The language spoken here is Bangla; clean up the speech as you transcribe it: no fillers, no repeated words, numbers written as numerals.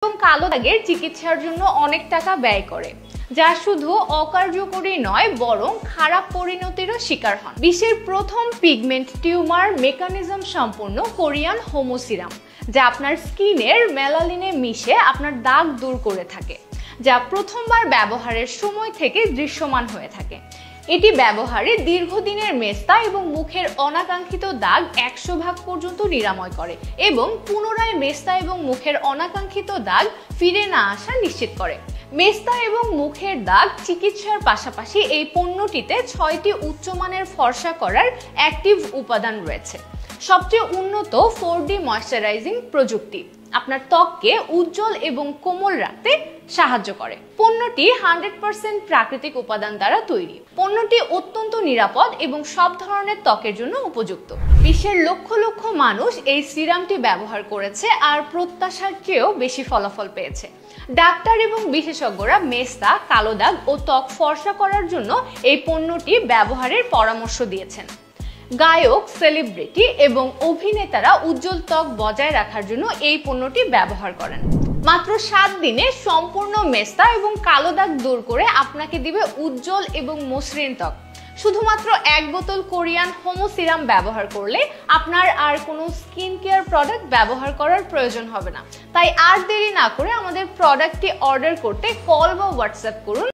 এবং কালো দাগের চিকিৎসার জন্য অনেক টাকা ব্যয় করে, যা শুধু অকার্যকরী নয় বরং খারাপ পরিণতিরও শিকার হন। বিশ্বের প্রথম পিগমেন্ট টিউমার মেকানিজম সম্পূর্ণ কোরিয়ান হোমো সিরাম, যা আপনার স্কিনের মেলানিনে মিশে আপনার দাগ দূর করে থাকে, যা প্রথমবার ব্যবহারের সময় থেকে দৃশ্যমান হয়ে থাকে। এটি ব্যবহারে দীর্ঘদিনের মেস্তা এবং মুখের অনাকাঙ্ক্ষিত দাগ 100% পর্যন্ত নিরাময় করে এবং পুনরায় মেস্তা এবং মুখের অনাকাঙ্ক্ষিত দাগ ফিরে না আসা নিশ্চিত করে। মেস্তা এবং মুখের দাগ চিকিৎসার পাশাপাশি এই পণ্যটিতে 6টি উচ্চমানের ফর্সা করার অ্যাক্টিভ উপাদান রয়েছে। সবচেয়ে উন্নত 4D ময়েশ্চারাইজিং প্রযুক্তি আপনার ত্বককে উজ্জ্বল এবং কোমল রাখতে সাহায্য করে। পণ্যটি 100% প্রাকৃতিক উপাদান দ্বারা তৈরি। পণ্যটি অত্যন্ত নিরাপদ এবং সব ধরনের ত্বকের জন্য উপযুক্ত। বিশ্বের লক্ষ লক্ষ মানুষ এই সিরামটি ব্যবহার করেছে আর প্রত্যাশার চেয়েও বেশি ফলাফল পেয়েছে। ডাক্তার এবং বিশেষজ্ঞরা মেস্তা, কালো দাগ ও ত্বক ফর্সা করার জন্য এই পণ্যটি ব্যবহারের পরামর্শ দিয়েছেন। গায়ক, সেলিব্রিটি এবং অভিনেতারা উজ্জ্বল ত্বক বজায় রাখার জন্য এই পণ্যটি ব্যবহার করেন। মাত্র 7 দিনে সম্পূর্ণ মেস্তা এবং কালো দাগ দূর করে আপনাকে দিবে উজ্জ্বল এবং মসৃণ ত্বক। শুধুমাত্র 1 বোতল কোরিয়ান হোমো সিরাম ব্যবহার করলে আপনার আর কোনো স্কিন কেয়ার প্রোডাক্ট ব্যবহার করার প্রয়োজন হবে না। তাই আর দেরি না করে আমাদের প্রোডাক্টটি অর্ডার করতে কল বা হোয়াটসঅ্যাপ করুন